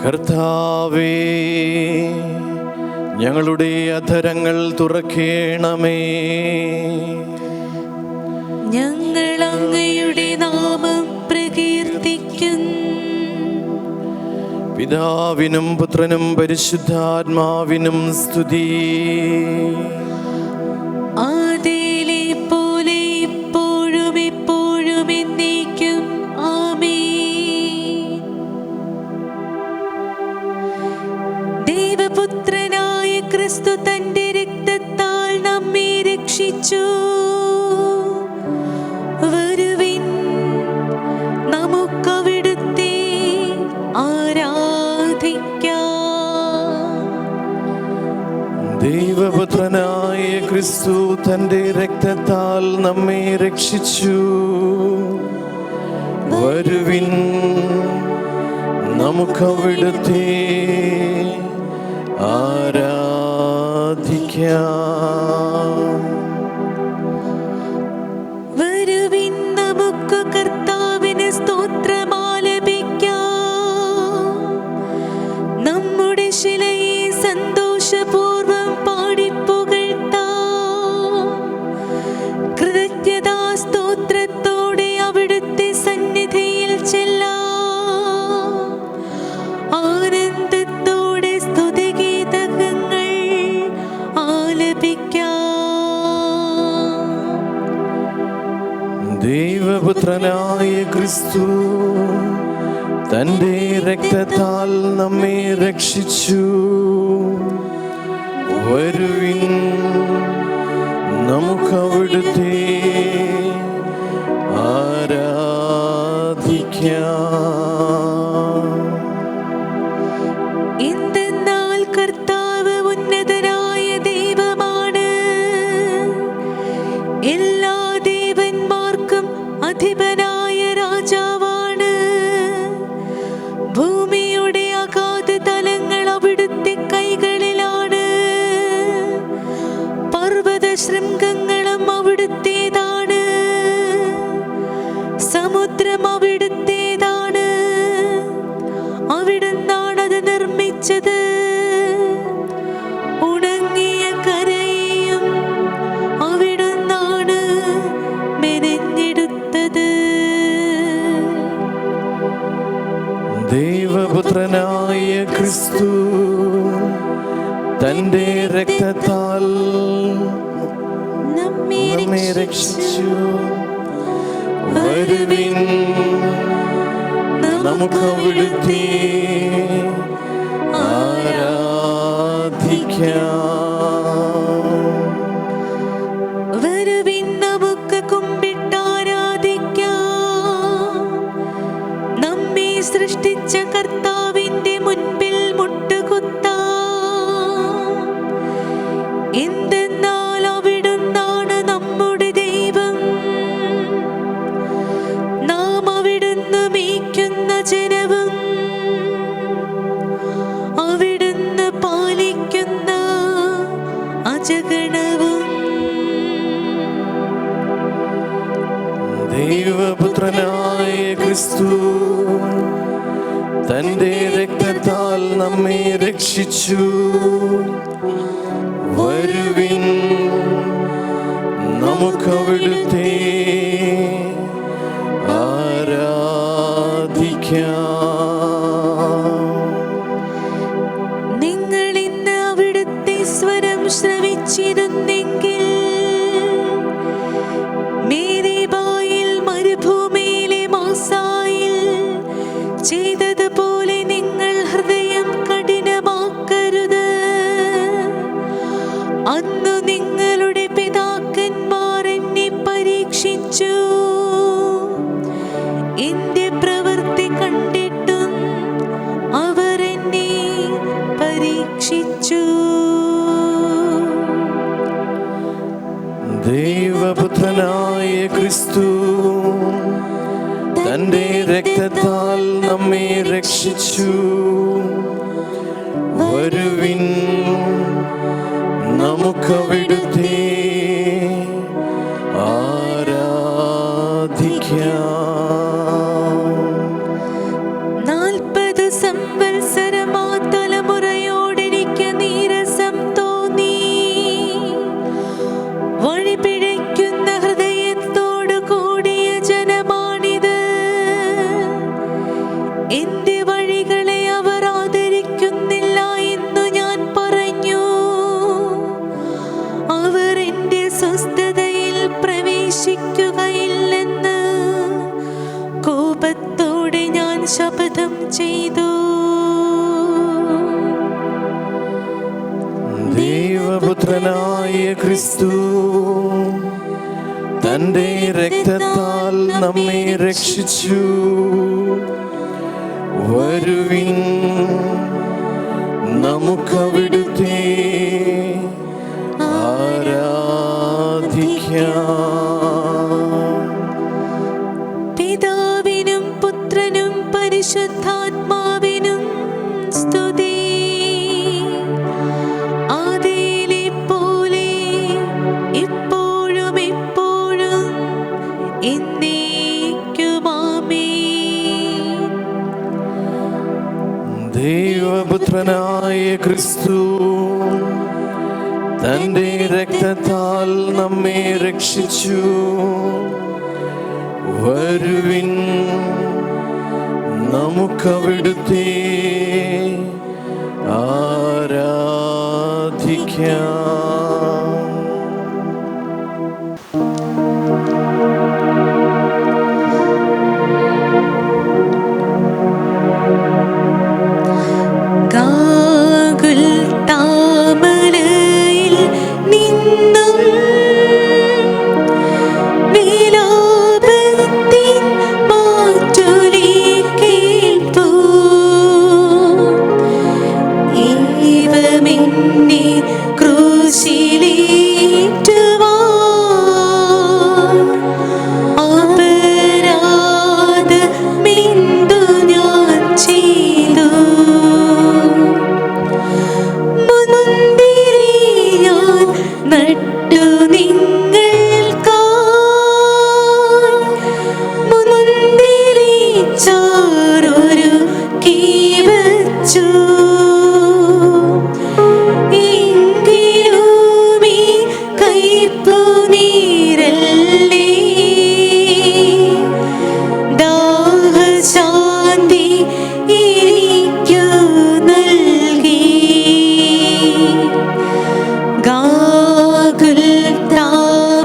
കർത്താവേ, ഞങ്ങളുടെ അധരങ്ങൾ തുറക്കേണമേ. ഞങ്ങൾ അങ്ങയുടെ നാമം പ്രകീർത്തിക്കും. പിതാവിനും പുത്രനും പരിശുദ്ധാത്മാവിനും സ്തുതി. ആദിയിലെ പോലെ ഇപ്പോഴും എപ്പോഴും എന്നേക്കും ആമേൻ. ദൈവപുത്രനായ ക്രിസ്തു തന്റെ രക്തത്താൽ നമ്മെ രക്ഷിച്ചു. വരുവിൻ, നമുക്കവിടുത്തെ ആരാധിക്കാം. ദൈവപുത്രനായ ക്രിസ്തു തന്റെ രക്തത്താൽ നമ്മെ രക്ഷിച്ചു. വരുവിൻ, നമുക്കവിടുത്തെ ആരാധിക്കാം. വരുവിൻ, നമുക്ക് കർത്താവിന് സ്തോത്രമാലപിക്കാം. നമ്മുടെ ശിലയെ സന്തോഷപൂർവ്വം പാടിപ്പുകഴ്ത്താം. കൃതജ്ഞതാ സ്തോത്രത്തോടെ അവിടുത്തെ സന്നിധിയിൽ ചെല്ലാം. ആനന്ദത്തോടെ സ്തുതിഗീതങ്ങൾ ആലപിക്കാം. ദൈവപുത്രനായ ക്രിസ്തു തന്റെ രക്തത്താൽ നമ്മെ രക്ഷിച്ചു. വരുവിൻ, നമുക്കവിടുത്തെ ആരാധിക്കാം. എന്തെന്നാൽ കർത്താവ് ഉന്നതനായ ദൈവമാണ്. എല്ലാ ദേവന്മാർക്കും അധിപനായ രാജാവാണ്. ഭൂമിയുടെ അഗാധ തലങ്ങൾ അവിടുത്തെ കൈകളിലാണ്. പർവ്വത ശൃംഗങ്ങളും അവിടുത്തേതാണ്. സമുദ്രം അവിടുത്തേതാണ്. അവിടുന്നാണ് അത് നിർമ്മിച്ചത്. ഉണങ്ങിയ കരയെയും അവിടുന്നാണ് മെനഞ്ഞെടുത്തത്. ദൈവപുത്രനായ ക്രിസ്തു തന്റെ രക്തത്താൽ നമ്മെ രക്ഷിച്ചു. വരുവിൻ, നമുക്കവിടുത്തെ ആരാധിക്കാം. വരുവിൻ, നമുക്ക് കുമ്പിട്ടാരാധിക്കാം. നമ്മെ സൃഷ്ടിച്ച കർത്താവിന്റെ മുൻപിൽ മുട്ടുകുത്താം. എന്തെന്നാൽ അവിടുന്നാണ് നമ്മുടെ ദൈവം. നാം അവിടുന്ന് മേയ്ക്കുന്ന ജനവും അവിടുന്ന് പാലിക്കുന്ന അജഗണവും. ദൈവപുത്രനായ ക്രിസ്തു തന്റെ രക്തത്താൽ നമ്മെ രക്ഷിച്ചു. വരുവിൻ, നമുക്കവിടുത്തെ ആരാധിക്കാം. നിങ്ങൾ ഇന്ന് അവിടുത്തെ സ്വരം ശ്രവിച്ചിരുന്നെങ്കിൽ മേരിബായിൽ മരുഭൂമിയിലെ മാസായിൽ ചെയ്തതുപോലെ നിങ്ങൾ ഹൃദയം കഠിനമാക്കരുത്. അന്ന് നിങ്ങളുടെ പിതാക്കന്മാർ എന്നെ പരീക്ഷിച്ചു. എന്റെ പ്രവൃത്തി കണ്ടിട്ടും അവർ എന്നെ പരീക്ഷിച്ചു. ദൈവപുത്രനായ ക്രിസ്തു തന്റെ രക്തത്താൽ നമ്മെ രക്ഷിച്ചു. വരുവിൻ, നമുക്കവിടുത്തെ ആരാധിക്കാം. 40 സംവത്സരം എന്റെ സ്വസ്ഥതയിൽ പ്രവേശിക്കുകയില്ലെന്ന് കോപത്തോടെ ഞാൻ ശപഥം ചെയ്തു. ദൈവപുത്രനായ ക്രിസ്തു തന്റെ രക്തത്താൽ നമ്മെ രക്ഷിച്ചു. വരുവിൻ, നമുക്കവിടുത്തെ ആരാധിക്കാം. പിതാവിനും പുത്രനും പരിശുദ്ധാത്മാവിനും സ്തുതി. ആദിയിലെ പോലെ ഇപ്പോഴും എപ്പോഴും എന്നേക്കും ആമേൻ. ദൈവപുത്രനായ ക്രിസ്തു തന്റെ രക്തത്താൽ നമ്മെ രക്ഷിച്ചു. വരുവിൻ, നമുക്കവിടുത്തെ ആരാധിക്കാം. ഗാഗുൽത്താമലയിൽ നിന്നും വിലാപത്തിൻ മാറ്റൊലി കേൾപ്പൂ. ദൈവമെന്നെ ക്രൂശിലേറ്റുവാൻ അപരാധമെന്തു ഞാൻ ചെയ്തു. മുന്തിരി ഞാൻ നട്ടു നിങ്ങൾക്കായി, മുന്തിരി ചാറൊരു കീവച്ചു. എങ്കിലും ഈ കയ്പുനീരല്ലേ ദാഹശാന്തി എനിക്കു നൽകി.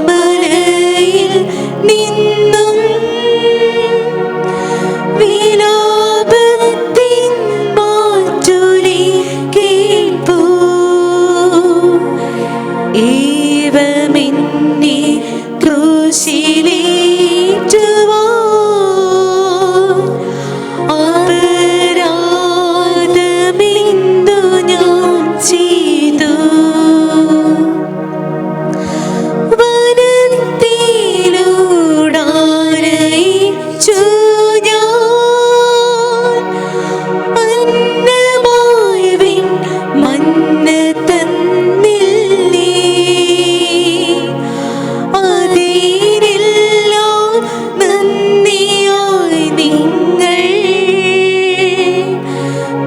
ഗാഗുൽത്താമലയിൽ നിന്നും വിലാപത്തിൻ മാറ്റൊലി കേൾപ്പൂ. ഏവമെന്നെ ക്രൂശിലേറ്റുവാൻ അപരാധമെന്തു ഞാൻ ചെയ്തു. വനത്തിലൂടാനയിച്ചു ഞാൻ അന്നമായി വിൺ മന്ന തന്നില്ലേ. അതിനെല്ലാം നന്ദിയായി നിങ്ങൾ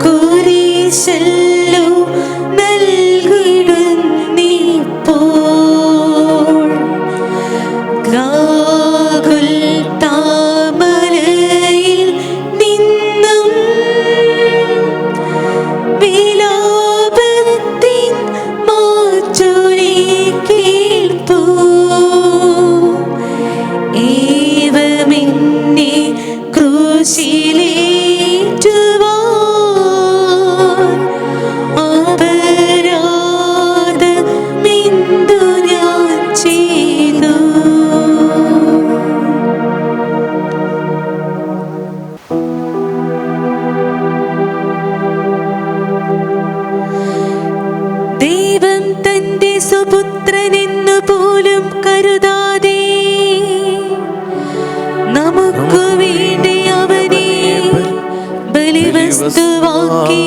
കുരിശല്ലോ നൽകിടുന്നിപ്പോൾ. ഗാഗുൽത്താമലയിൽ നിന്നും വിലാപത്തിൻ മാറ്റൊലി കേൾപ്പൂ. ഏവമെന്നെ ക്രൂശിലേറ്റുവാൻ അപരാധമെന്തു ഞാൻ ചെയ്തു. ദൈവം തന്റെ സുപുത്രനെന്നു പോലും കരുതാതെ നമുക്കു വേണ്ടി അവനെ ബലിവസ്തുവാക്കി.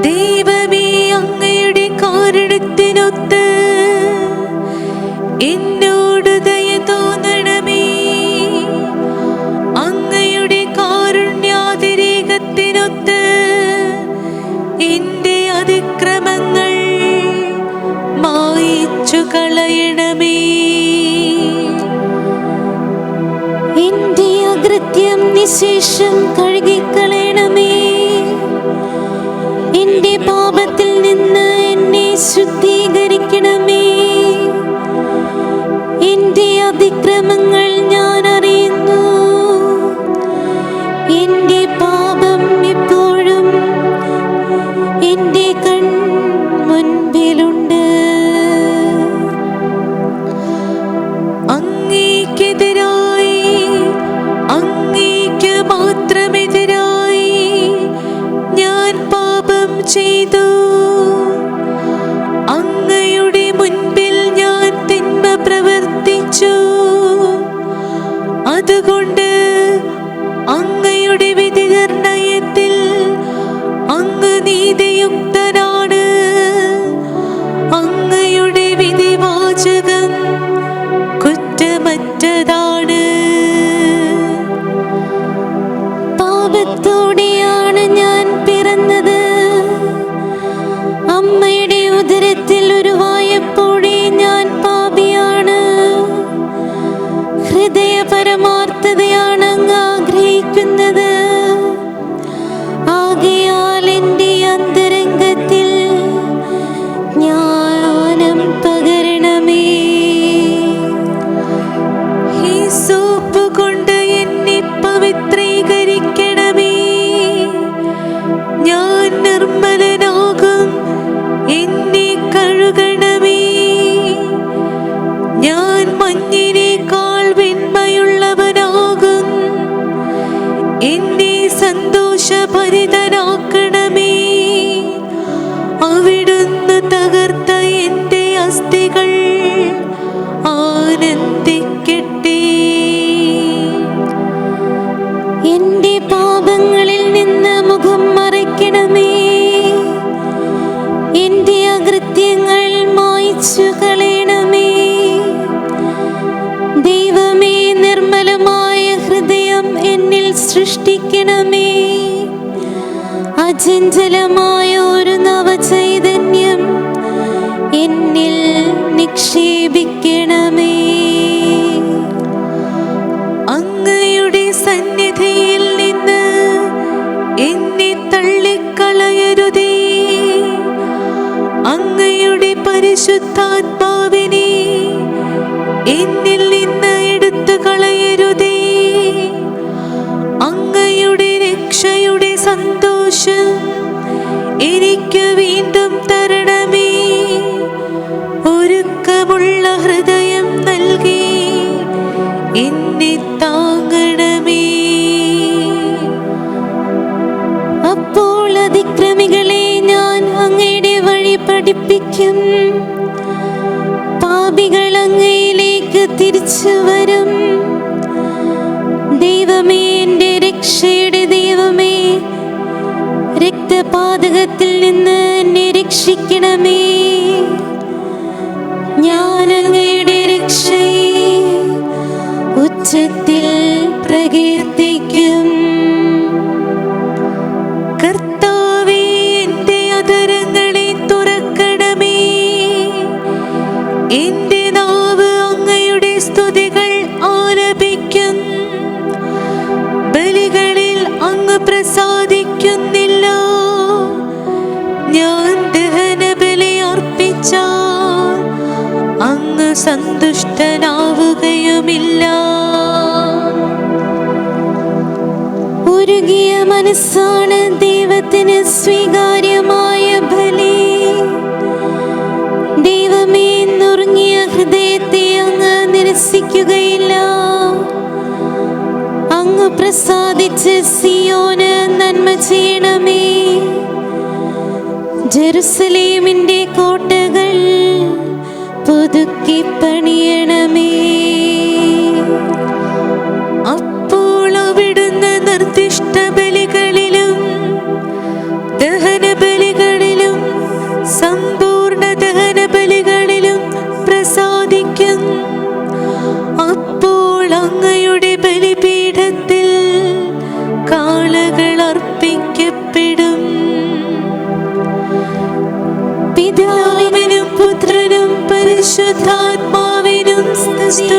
ദൈവമേ, അങ്ങയുടെ കാരുണ്യത്തിനൊത്ത് എന്നോട് ദയ തോന്നണമേ. അങ്ങയുടെ കാരുണ്യാതിരേകത്തിനൊത്ത് എന്റെ അതിക്രമങ്ങൾ മായിച്ചു കളയണമേ. ശേഷം കഴുകിക്കളയണമേ. എന്റെ പാപത്തിൽ നിന്ന് എന്നെ ശുദ്ധീകരിക്കണമേ. എന്റെ അതിക്രമങ്ങൾ ഞാൻ അറിയുന്നു. എന്റെ പാപം എപ്പോഴും എന്റെ കൺമുൻപിലുണ്ട്. അങ്ങേക്കെതിരായി, അങ്ങേക്ക് മാത്രമെതിരായി ഞാൻ പാപം ചെയ്തു. അങ്ങയുടെ മുൻപിൽ ഞാൻ തിന്മ പ്രവർത്തിച്ചു. അതുകൊണ്ട് അങ്ങയുടെ വിധി നിർണയത്തിൽ അങ്ങ് നീതിയുക്തനാണ്. അങ്ങയുടെ വിധിവാചകം കുറ്റമറ്റതാണ്. പാപത്തോടെയാണ് ഞാൻ പിറന്നത്. അമ്മയുടെ ഉദരത്തിൽ ഉരുവായപ്പോഴേ ഞാൻ പാപിയാണ്. ഹൃദയ പരമാർത്ഥതയാണ് അങ്ങ് ആഗ്രഹിക്കുന്നത്. ആകയാൽ എൻ്റെ അന്തരംഗത്തിൽ ജ്ഞാനം പകരണമേ. ഹിസ്സോപ്പ് കൊണ്ട് എന്നെ പവിത്രീകരിക്കണമേ. ഞാൻ നിർമ്മലനാകും. എന്നെ കഴുകണമേ. ഞാൻ മഞ്ഞിനേക്കാൾ വെണ്മയുള്ളവനാകും. എന്നെ സന്തോഷഭരിതനാക്കണമേ. അവിടുന്ന് തകർത്ത എൻ്റെ അസ്ഥികൾ ആനന്ദിക്കട്ടെ. എൻ്റെ പാപങ്ങളിൽ നിന്ന് മുഖം മറയ്ക്കണമേ. എൻ്റെ അകൃത്യങ്ങൾ മായ്ച്ചു കളയണമേ. ദൈവമേ, നിർമ്മലമായ ഹൃദയം എന്നിൽ സൃഷ്ടിക്കണമേ. അചഞ്ചലമായ ഒരു നവചൈതന്യം എന്നിൽ നിക്ഷേപിക്കണമേ. അങ്ങയുടെ സന്നിധിയിൽ നിന്ന് എന്നെ തള്ളിക്കളയരുതേ. അങ്ങയുടെ പരിശുദ്ധാത്മാവിനെ എന്നിൽ നിന്ന് എടുത്തു കളയരുതേ. അങ്ങയുടെ രക്ഷയുടെ സന്തോഷം എനിക്ക് വീണ്ടും തരണമേ. ഒരുക്കമുള്ള ഹൃദയം നൽകി എന്നെ താങ്ങണമേ. അപ്പോൾ അതിക്രമികളെ ഞാൻ അങ്ങയുടെ വഴി പഠിപ്പിക്കും. പാപികൾ അങ്ങയിലേക്ക് തിരിച്ചു വരും. ദൈവമേ, എൻ്റെ രക്ഷയുടെ ദൈവമേ, രക്തപാതകത്തിൽ നിന്ന് എന്നെ രക്ഷിക്കണമേ. ഞാൻ അങ്ങയുടെ രക്ഷയെ ഉച്ചത്തിൽ പ്രകീർത്തിക്കും. കർത്താവേ, എൻ്റെ അധരങ്ങളെ തുറക്കണമേ. എൻ്റെ നാവ് അങ്ങയുടെ സ്തുതികൾ ആലപിക്കും. ബലികളിൽ അങ്ങ് പ്രസാദിക്കുന്നില്ല. ഞാൻ ദഹനബലി അർപ്പിച്ചാൽ അങ്ങ് സന്തുഷ്ടനാവുകയുമില്ല. ഉരുകിയ മനസ്സാണ് ദൈവത്തിന് സ്വീകാര്യമായ ബലി. ദൈവമേ, നുറുങ്ങിയ ഹൃദയത്തെ അങ്ങ് നിരസിക്കുകയില്ല. അങ്ങ് പ്രസാദിച്ച് സിയോന് നന്മ ചെയ്യണമേ. ജെറുസലേമിന്റെ കോട്ടകൾ പുതുക്കി പണിയണമേ. അപ്പോൾ അവിടുന്ന് നിർദ്ദിഷ്ട ബലികളിലും ദഹനബലികളിലും സമ്പൂർണ്ണ ദഹനബലികളിലും പ്രസാദിക്കും. അപ്പോൾ അങ്ങയുടെ ബലിപീഠത്തിൽ കാളകൾ അർപ്പിക്കപ്പെടും. പിതാവിനും പുത്രനും പരിശുദ്ധാത്മാവിനും സ്തുതി.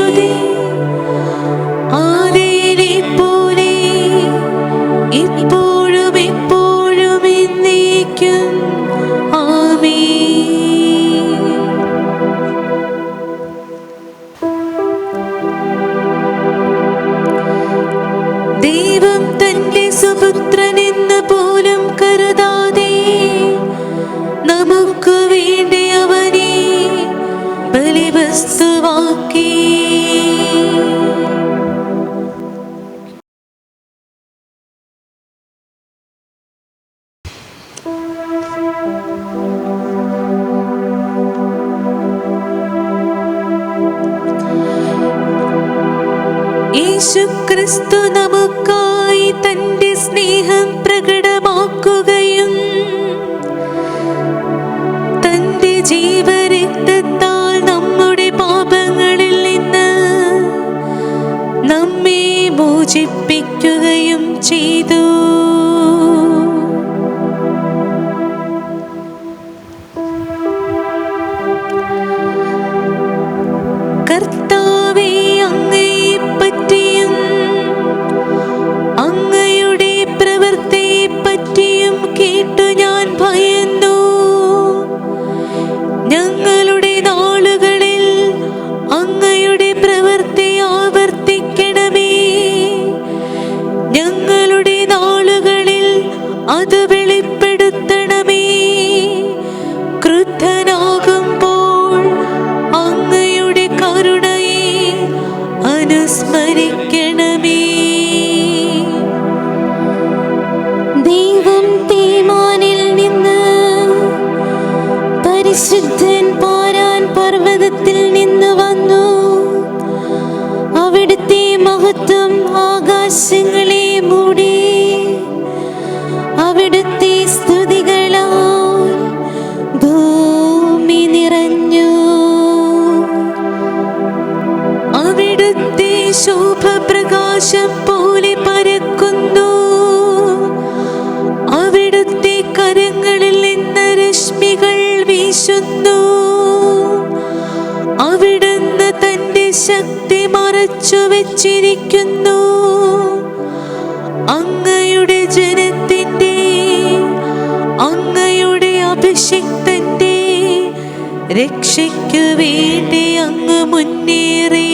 യേശുക്രിസ്തു നമുക്കായി തന്റെ സ്നേഹം പ്രകടമാക്കുകയും തന്റെ ജീവരക്തത്താൽ നമ്മുടെ പാപങ്ങളിൽ നിന്ന് നമ്മെ മോചിപ്പിക്കുകയും ചെയ്തു. കർത്താവേ, അങ്ങയെപ്പറ്റിയും അങ്ങയുടെ പ്രവൃത്തിയെപ്പറ്റിയും കേട്ടു ഞാൻ ഭയന്നു. ഞങ്ങളുടെ നാളുകളിൽ അങ്ങയുടെ പ്രവൃത്തി ആവർത്തിക്കണമേ. ഞങ്ങളുടെ നാളുകളിൽ അത് വെളിപ്പെടുത്തണമേ. ക്രുദ്ധനാകുമ്പോൾ അങ്ങയുടെ കരുണയെ അനുസ്മരിക്കണമേ. ദൈവം തീമാനിൽ നിന്ന്, പരിശുദ്ധൻ പാരാൻ പർവ്വതത്തിൽ നിന്ന് വന്നു. അവിടുത്തെ മഹത്വം ആകാശങ്ങളെ മൂടി. അവിടുത്തെ സ്തുതികളാൽ ഭൂമി നിറഞ്ഞു. അവിടുത്തെ ശോഭ പ്രകാശം പോലെ പരക്കുന്നു. അവിടുത്തെ കരങ്ങളിൽ നിന്ന് രശ്മികൾ വീശുന്നു. അവിടുന്ന് തന്റെ ശക്തി മറച്ചു വെച്ചിരിക്കുന്നു. അങ്ങയുടെ ജനത്തിന്റെ, അങ്ങയുടെ അഭിഷിക്തന്റെ രക്ഷയ്ക്കു വേണ്ടി അങ്ങ് മുന്നേറി.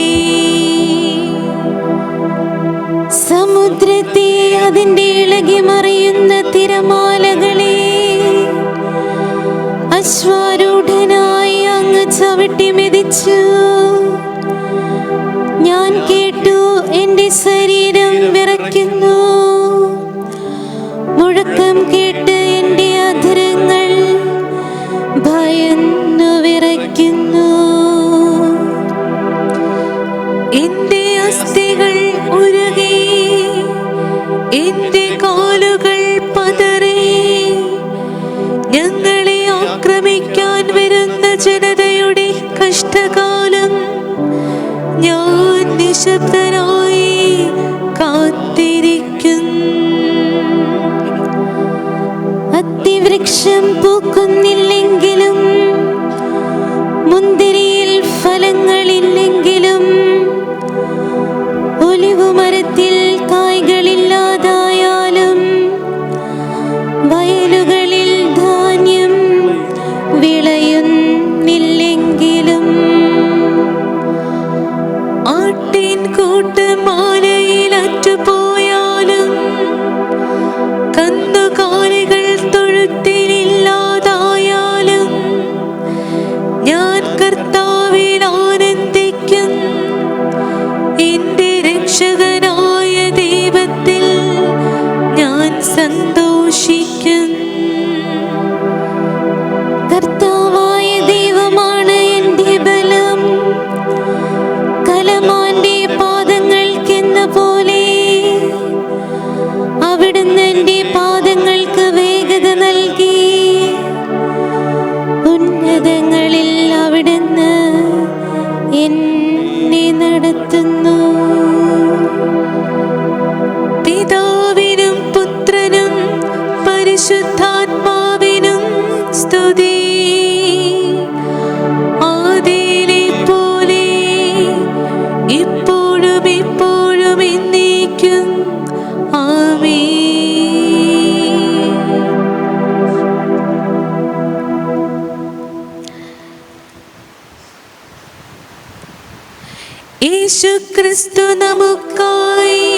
സമുദ്രത്തെ അതിന്റെ ഇളകി മറിയുന്ന തിരമാലകളെ അശ്വാരൂഢനായി അങ്ങ് ചവിട്ടി മെതിച്ചു. ഞാൻ കേട്ടു, എന്റെ ശരീരം വിറയ്ക്കുന്നു. മുഴക്കം കേട്ട് എന്റെ അധരങ്ങൾ ഭയന്നു വിറയ്ക്കുന്നു. എന്റെ അസ്ഥികൾ ഉരുകി, എന്റെ കാലുകൾ പതറി. ഞങ്ങളെ ആക്രമിക്കാൻ വരുന്ന ജനതയുടെ കഷ്ടകാലം ഞാൻ നിശബ്ദനായി കാത്തിരിക്കും. അത്തിവൃക്ഷം പൂക്കുന്നില്ലെങ്കിലും, മുന്തിരിയിൽ ഫലങ്ങളില്ലെങ്കിലും, ഒലിവുമരത്തിൽ കായ്കളില്ലാതായാലും, വയലുകളിൽ ധാന്യം വിളയുന്നില്ലെങ്കിലും, ആട്ടിൻ കൂട്ടമാലയിൽ അറ്റുപോയാലും, കന്നുകാലികൾ തൊഴുത്തിലില്ലാതായാലും, ഞാൻ കർത്താവിൽ ആനന്ദിക്കും. എന്റെ രക്ഷകനായ ദൈവത്തിൽ ഞാൻ സന്തോഷിക്കും. കർത്താവായ ദൈവമാണ് എന്റെ ബലം. കലമാന്റെ പാദങ്ങൾക്കെന്ന പോലെ അവിടുന്ന് എന്റെ പാദങ്ങൾക്ക് വേഗത നൽകി. ഉന്നതങ്ങളിൽ അവിടുന്ന് എന്നെ നടത്തുന്നു. പിതാവിനും പുത്രനും പരിശുദ്ധാത്മാവിനും സ്തുതി. ആദിയിലെ പോലെ ഇപ്പോഴും എപ്പോഴും എന്നേക്കും. ആമേൻ. യേശുക്രിസ്തു നമുക്കായി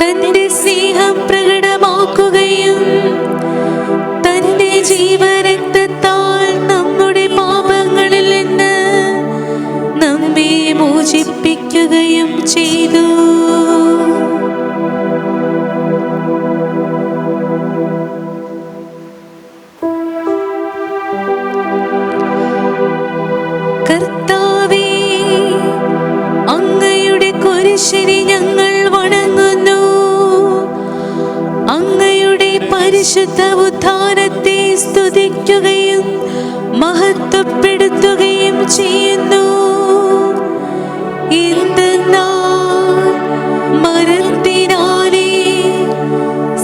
തന്റെ സ്നേഹം പ്രകടമാക്കുകയും തന്റെ ജീവരക്തത്താൽ നമ്മുടെ പാപങ്ങളിൽ നിന്ന് നമ്മെ മോചിപ്പിക്കുകയും ചെയ്തു. പരിശുദ്ധ ഉത്ഥാനത്തെ സ്തുതിക്കുകയും മഹത്വപ്പെടുത്തുകയും ചെയ്യുന്നു. എന്തെന്നാൽ മരണത്തിനാലെ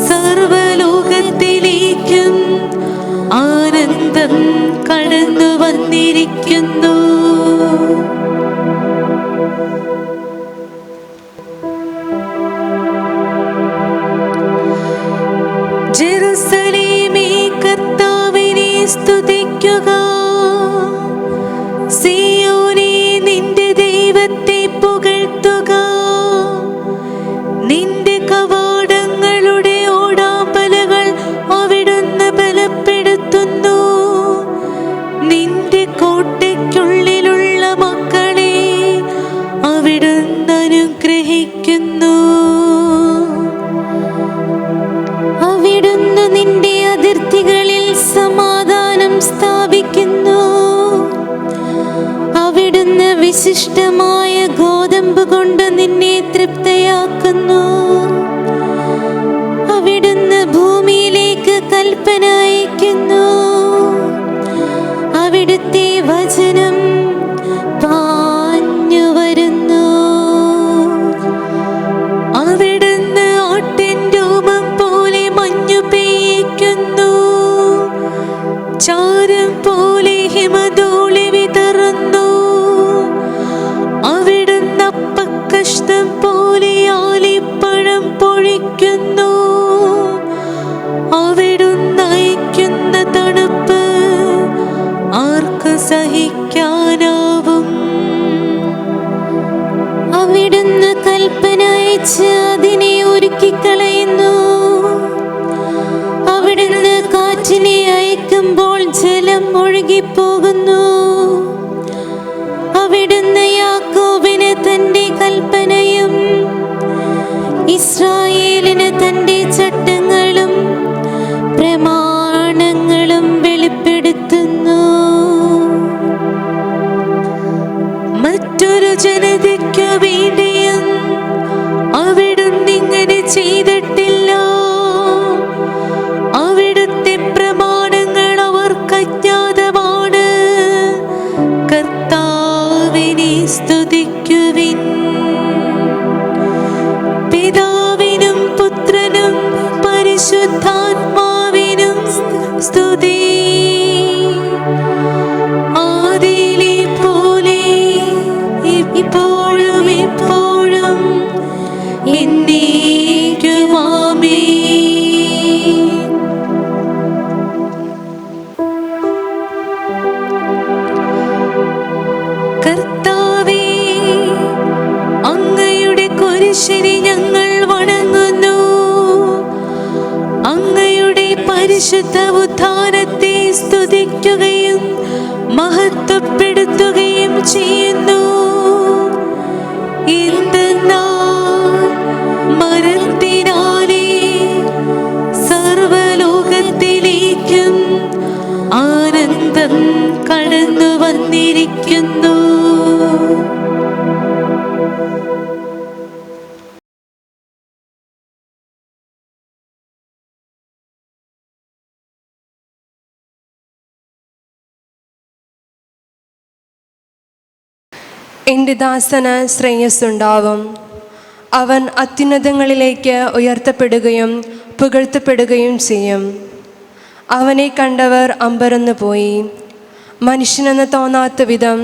സർവലോകത്തിലേക്കും ആനന്ദം കടന്നു വന്നിരിക്കുന്നു. ജെറുസലേമേ, കർത്താവിനെ സ്തുതിക്കുക. സിയോനേ, നിന്റെ ദൈവത്തെ പുകഴ്ത്തുക. നിന്റെ കവാടങ്ങളുടെ ഓടാമ്പലുകൾ അവിടുന്ന് ബലപ്പെടുത്തുന്നു. നിന്റെ കോട്ടയ്ക്കുള്ളിലുള്ള മക്കളെ അവിടുന്ന് അനുഗ്രഹിക്കുന്നു. അവിടുന്ന് നിന്റെ അതിർത്തികളിൽ സമാധാനം സ്ഥാപിക്കുന്നു. അവിടുന്ന് വിശിഷ്ടമായ ഗോതമ്പ് കൊണ്ട് നിന്നെ തൃപ്തയാക്കുന്നു. അവിടുന്ന് ഭൂമിയിലേക്ക് കൽപ്പന അയക്കുന്നു. അവിടുത്തെ വചനം പാഞ്ഞു വരുന്നു. അവിടുന്ന് ആട്ടിൻ രോമം പോലെ മഞ്ഞു പെയ്യിക്കുന്നു. ചാരം പോലെ ഹിമധൂളി വിതറുന്നു. അവിടുന്ന് അപ്പക്കഷ്ണം പോലെ ആലിപ്പഴം പൊഴിക്കുന്നു. അവിടുന്ന് അയക്കുന്ന തണുപ്പ് ആർക്ക് സഹിക്കാനാവും? അവിടുന്ന് കൽപ്പന അയച്ച് അതിനെ ഒരുക്കിക്കളയുന്നു. അവിടുന്ന് കാറ്റിനെ അയക്കുമ്പോൾ ജലം ഒഴുകിപ്പോകുന്നു. അവിടുന്ന് യാക്കോബിന് തന്റെ കൽപ്പനയും ഇസ്രായേലിന് തന്റെ ചട്ടങ്ങളും പ്രമാണങ്ങളും വെളിപ്പെടുത്തുന്നു. മറ്റൊരു ജനതയ്ക്കു വേണ്ടിയും അവിടുന്ന് ഇങ്ങനെ ചെയ്തിട്ടില്ല. അവിടുത്തെ പ്രമാണങ്ങൾ അവർക്ക് അജ്ഞാതമാണ്. കർത്താവിനെ സ്തുതിക്കുവിൻ. പിതാവിനും പുത്രനും പരിശുദ്ധാത്മാവിനും സ്തുതി. ആദിയിലെ പോലെ ഇപ്പോഴും എപ്പോഴും എന്നേക്കും ആമേൻ. കർത്താവേ, അങ്ങയുടെ കുരിശിനെ ഞങ്ങൾ വണങ്ങുന്നു. അങ്ങയുടെ പരിശുദ്ധ ഉത്ഥാനത്തെ സ്തുതിക്കുകയും മഹത്വപ്പെടുത്തുകയും ചെയ്യുന്നു. എന്തെന്നാൽ മരണത്തിനാലെ സർവലോകത്തിലേക്കും ആനന്ദം കടന്നു വന്നിരിക്കുന്നു. എൻ്റെ ദാസന് ശ്രേയസ്സുണ്ടാവും. അവൻ അത്യുന്നതങ്ങളിലേക്ക് ഉയർത്തപ്പെടുകയും പുകഴ്ത്തപ്പെടുകയും ചെയ്യും. അവനെ കണ്ടവർ അമ്പരന്നു പോയി. മനുഷ്യനെന്ന് തോന്നാത്ത വിധം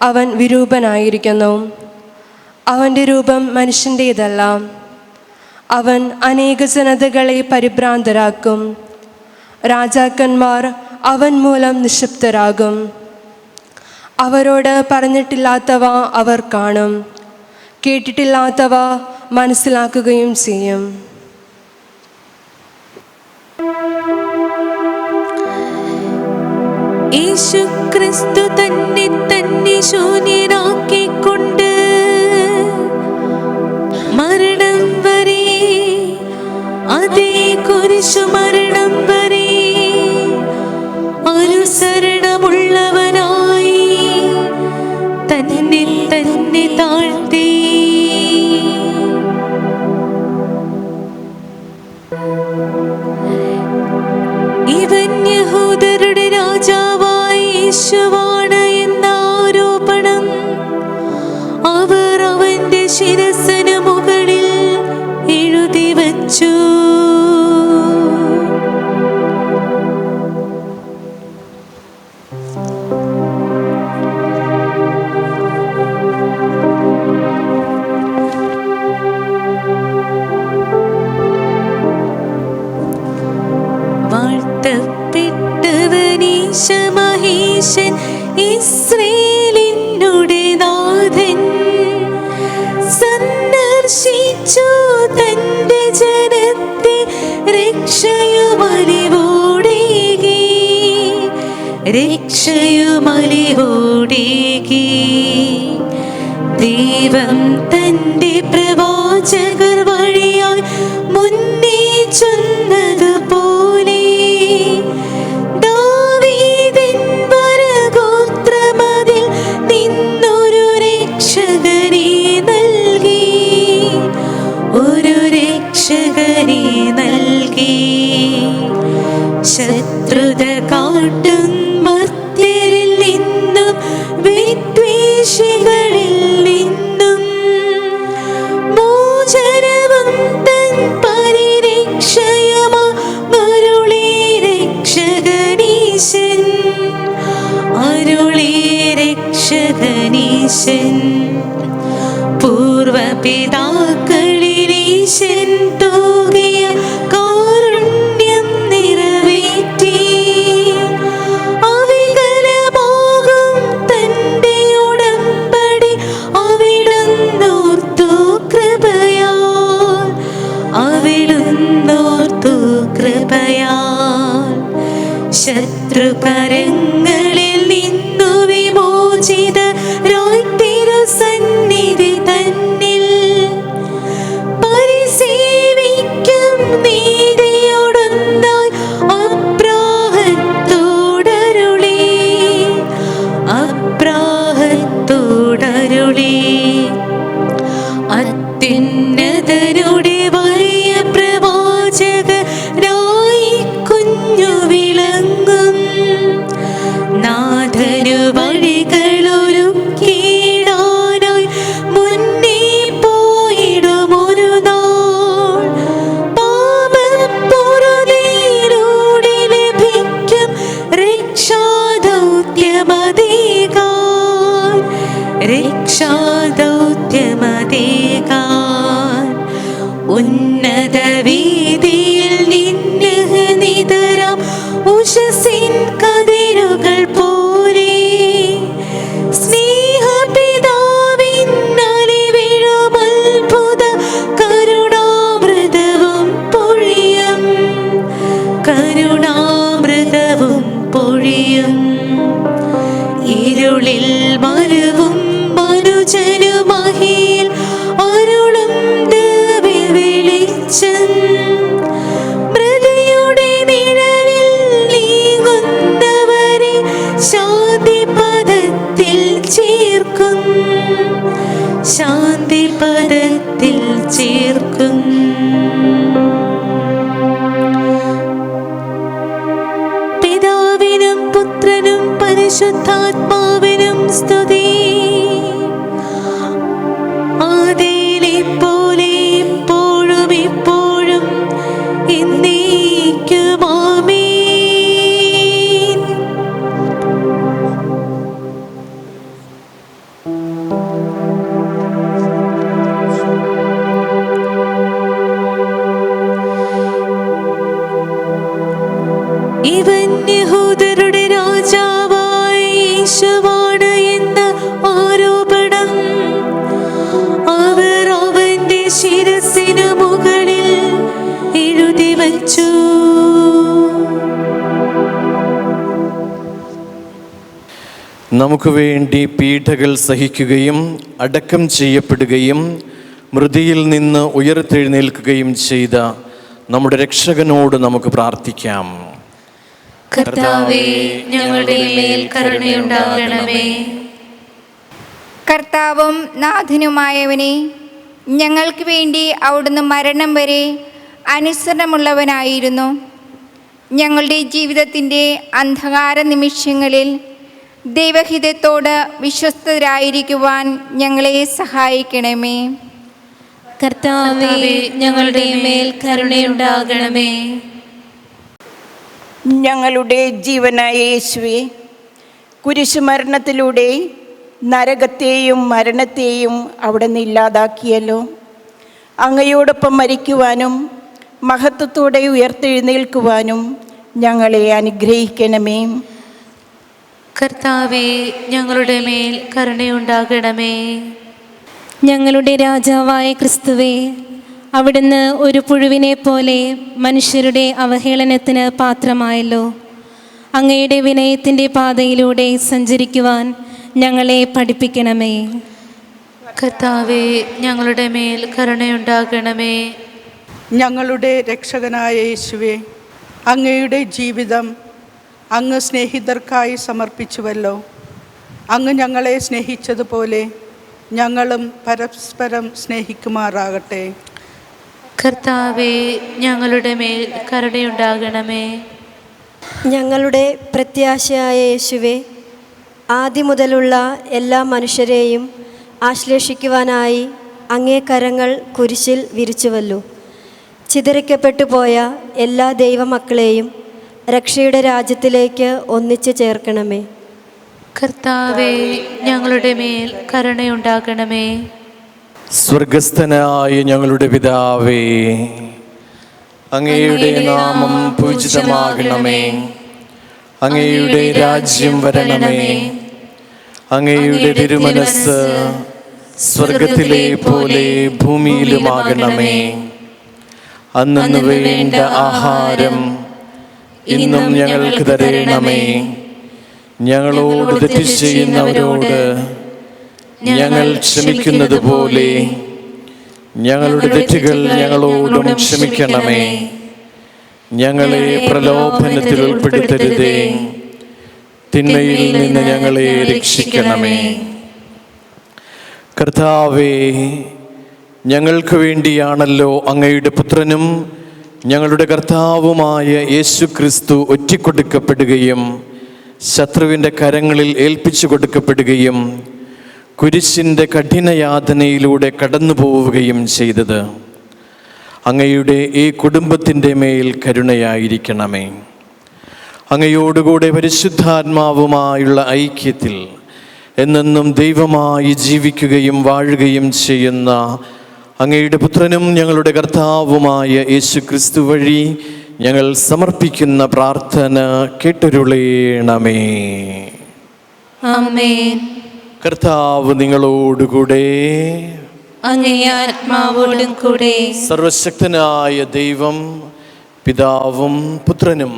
അവൻ വിരൂപനായിരിക്കുന്നു. അവൻ്റെ രൂപം മനുഷ്യൻ്റേതല്ല. അവൻ അനേക ജനതകളെ പരിഭ്രാന്തരാക്കും. രാജാക്കന്മാർ അവൻ മൂലം നിശബ്ദരാകും. അവരോട് പറഞ്ഞിട്ടില്ലാത്തവ അവർ കാണും, കേട്ടിട്ടില്ലാത്തവ മനസ്സിലാക്കുകയും ചെയ്യും. യേശു ക്രിസ്തു തന്നെ ശൂന്യനാക്കിക്കൊണ്ട് മരണം വരെ, അതേ കുരിശു മരണം വരെ അനുസരണമുള്ളവനായി തന്നെ തന്നെ താഴ്ത്തി. യേശുവാണ് എന്ന ആരോപണം അവർ അവന്റെ ശിരസ്സിന് മുകളിൽ എഴുതി വച്ചു. വാഴ്ത്തപ്പെട്ടവനീശമഹേശൻ ഇസ്രായേലിനുടെ നാഥൻ സന്ദർശിച്ചു തന്റെ ജനത്തെ രക്ഷയുമലിവോടേകി. ദൈവം തന്റെ പ്രവാചകർ വഴിയായി മുന്നേ ചൊന്നതുപോലെ ദാവീദിൻ വരഗോത്രമതിൽ നിന്നൊരു രക്ഷകനെ നൽകി, ഒരു രക്ഷകനെ നൽകി. ശത്രുത കാട്ടും മർത്യരിൽ നിന്നും വിദ്വേഷികളിൽ നിന്നും മോചനവും തൻ പരിരക്ഷയുമരുളി രക്ഷകനീശൻ, അരുളി രക്ഷകനീശൻ. പൂർവപിതാക്കളിലീശൻ തൂകിയ കാരുണ്യം നിറവേറ്റി അവികലമാകും തന്റെ ഉടമ്പടി അവിടുന്നോർത്തു കൃപയാൽ, അവിടുന്നോർത്തു കൃപയാൽ. ശത്രുകരങ്ങളിൽ നിന്നു വിമോചിതരായി തിരുസന്നിധി തന്നിൽ പരിസേവിക്കും നീതിയോടൊന്നായി അബ്രാഹത്തോടരുളി. അത്യുന്നതരുടെ വലിയ പ്രവാചകരായി കുഞ്ഞു വിളങ്ങും നാഥനു വഴികളൊരുക്കിയിടാനായി മുന്നേ പോയിടുമൊരു നാൾ. പാപപ്പൊറുതിയിലൂടെ ലഭിക്കും രക്ഷാദൗത്യമതേകാൻ, രക്ഷാദൗത്യമതേകാൻ. ഉന്നത വീതിയിൽ നിന്നഹനിതരാം ഉഷസിൻ കതിരുകൾ പോലെ സ്നേഹപിതാവിൻ അലിവിഴുമത്ഭുത കരുണാമൃതവും പൊഴിയും, കരുണാമൃതവും പൊഴിയും. ഇരുളിൽ മരുവും മനുജനുമഹിയിൽ അരുളും ദിവ്യ വെളിച്ചം. മൃതിയുടെ നിഴലിൽ നീങ്ങുന്നവരെ ശാന്തിപദത്തിൽ ചേർക്കും, ശാന്തിപദത്തിൽ ചേർക്കും. പിതാവിനും പുത്രനും പരിശുദ്ധാത്മാവിനും സ്തുതി, ആദിയിലെ പോലെ ഇപ്പോഴും എപ്പോഴും എന്നേക്കും ആമേൻ. ഇവൻ യഹൂദരുടെ രാജാവായ യേശുവാണ് എന്ന ആരോപണം അവർ അവന്റെ ശിരസ്സിനു മുകളിൽ എഴുതി വച്ചു. നമുക്ക് വേണ്ടി പീഡകൾ സഹിക്കുകയും അടക്കം ചെയ്യപ്പെടുകയും മൃതിയിൽ നിന്ന് ഉയർത്തെഴുന്നേൽക്കുകയും ചെയ്ത നമ്മുടെ രക്ഷകനോട് നമുക്ക് പ്രാർത്ഥിക്കാം. കർത്താവേ, ഞങ്ങളുടെ മേൽ കരുണയുണ്ടാകണമേ. കർത്താവും നാഥനുമായവനെ, ഞങ്ങൾക്ക് വേണ്ടി അവിടുന്ന് മരണം വരെ അനുസരണമുള്ളവനായിരുന്നു. ഞങ്ങളുടെ ജീവിതത്തിൻ്റെ അന്ധകാര നിമിഷങ്ങളിൽ ദൈവഹിതത്തോട് വിശ്വസ്തരായിരിക്കുവാൻ ഞങ്ങളെ സഹായിക്കണമേ. കർത്താവേ, ഞങ്ങളുടെ മേൽ കരുണയുണ്ടാകണമേ. ഞങ്ങളുടെ ജീവനായ യേശുവേ, കുരിശുമരണത്തിലൂടെ നരകത്തെയും മരണത്തെയും അവിടെ നിന്ന് ഇല്ലാതാക്കിയല്ലോ. അങ്ങയോടൊപ്പം മരിക്കുവാനും മഹത്വത്തോടെ ഉയർത്തെഴുന്നേൽക്കുവാനും ഞങ്ങളെ അനുഗ്രഹിക്കണമേ. കർത്താവേ, ഞങ്ങളുടെ മേൽ കരുണയുണ്ടാകണമേ. ഞങ്ങളുടെ രാജാവായ ക്രിസ്തുവേ, അവിടുന്ന് ഒരു പുഴുവിനെ പോലെ മനുഷ്യരുടെ അവഹേളനത്തിന് പാത്രമായല്ലോ. അങ്ങയുടെ വിനയത്തിൻ്റെ പാതയിലൂടെ സഞ്ചരിക്കുവാൻ ഞങ്ങളെ പഠിപ്പിക്കണമേ. കർത്താവേ, ഞങ്ങളുടെ മേൽ കരുണയുണ്ടാകണമേ. ഞങ്ങളുടെ രക്ഷകനായ യേശുവേ, അങ്ങയുടെ ജീവിതം അങ്ങ് സ്നേഹിതർക്കായി സമർപ്പിച്ചുവല്ലോ. അങ്ങ് ഞങ്ങളെ സ്നേഹിച്ചതുപോലെ ഞങ്ങളും പരസ്പരം സ്നേഹിക്കുമാറാകട്ടെ. കർത്താവേ, ഞങ്ങളുടെ മേൽ കരുണയുണ്ടാകണമേ. ഞങ്ങളുടെ പ്രത്യാശയായ യേശുവേ, ആദ്യം മുതലുള്ള എല്ലാ മനുഷ്യരെയും ആശ്ലേഷിക്കുവാനായി അങ്ങേ കരങ്ങൾ കുരിശിൽ വിരിച്ചുവല്ലോ. ചിതറിക്കപ്പെട്ടു പോയ എല്ലാ ദൈവമക്കളെയും രക്ഷയുടെ രാജ്യത്തിലേക്ക് ഒന്നിച്ചു ചേർക്കണമേ. കർത്താവേ, ഞങ്ങളുടെ മേൽ കരുണയുണ്ടാകണമേ. സ്വർഗസ്ഥനായ ഞങ്ങളുടെ പിതാവേ, അങ്ങയുടെ നാമം പൂജിതമാകണമേ. അങ്ങയുടെ രാജ്യം വരണമേ. അങ്ങയുടെ തിരുമനസ് സ്വർഗത്തിലെ പോലെ ഭൂമിയിലുമാകണമേ. അന്നു വേണ്ട ആഹാരം ഇന്നും ഞങ്ങൾക്ക് തരണമേ. ഞങ്ങളോട് തെറ്റ് ചെയ്യുന്നവരോട് ഞങ്ങൾ ക്ഷമിക്കുന്നത് പോലെ ഞങ്ങളുടെ തെറ്റുകൾ ഞങ്ങളോടും ക്ഷമിക്കണമേ. ഞങ്ങളെ പ്രലോഭനത്തിൽ ഉൾപ്പെടുത്തരുതേ, തിന്മയിൽ നിന്ന് ഞങ്ങളെ രക്ഷിക്കണമേ. കർത്താവേ, ഞങ്ങൾക്ക് വേണ്ടിയാണല്ലോ അങ്ങയുടെ പുത്രനും ഞങ്ങളുടെ കർത്താവുമായ യേശു ക്രിസ്തു ഒറ്റിക്കൊടുക്കപ്പെടുകയും ശത്രുവിൻ്റെ കരങ്ങളിൽ ഏൽപ്പിച്ചു കൊടുക്കപ്പെടുകയും കുരിശിൻ്റെ കഠിനയാതനയിലൂടെ കടന്നു പോവുകയും ചെയ്തത്. അങ്ങയുടെ ഈ കുടുംബത്തിൻ്റെ മേൽ കരുണയായിരിക്കണമേ. അങ്ങയോടുകൂടെ പരിശുദ്ധാത്മാവുമായുള്ള ഐക്യത്തിൽ എന്നെന്നും ദൈവമായി ജീവിക്കുകയും വാഴുകയും ചെയ്യുന്ന അങ്ങയുടെ പുത്രനും ഞങ്ങളുടെ കർത്താവുമായ യേശു ക്രിസ്തു വഴി ഞങ്ങൾ സമർപ്പിക്കുന്ന പ്രാർത്ഥന കേട്ടരുളേണമേ. ആമേൻ. കർത്താവ് നിങ്ങളോടുകൂടെ, അങ്ങേ ആത്മാവോടും കൂടെ. സർവശക്തനായ ദൈവം പിതാവും പുത്രനും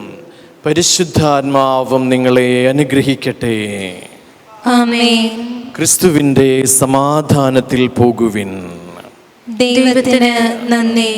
പരിശുദ്ധാത്മാവും നിങ്ങളെ അനുഗ്രഹിക്കട്ടെ. ആമേൻ. ക്രിസ്തുവിൻ്റെ സമാധാനത്തിൽ പോകുവിൻ. ദൈവത്തിന് നന്ദി.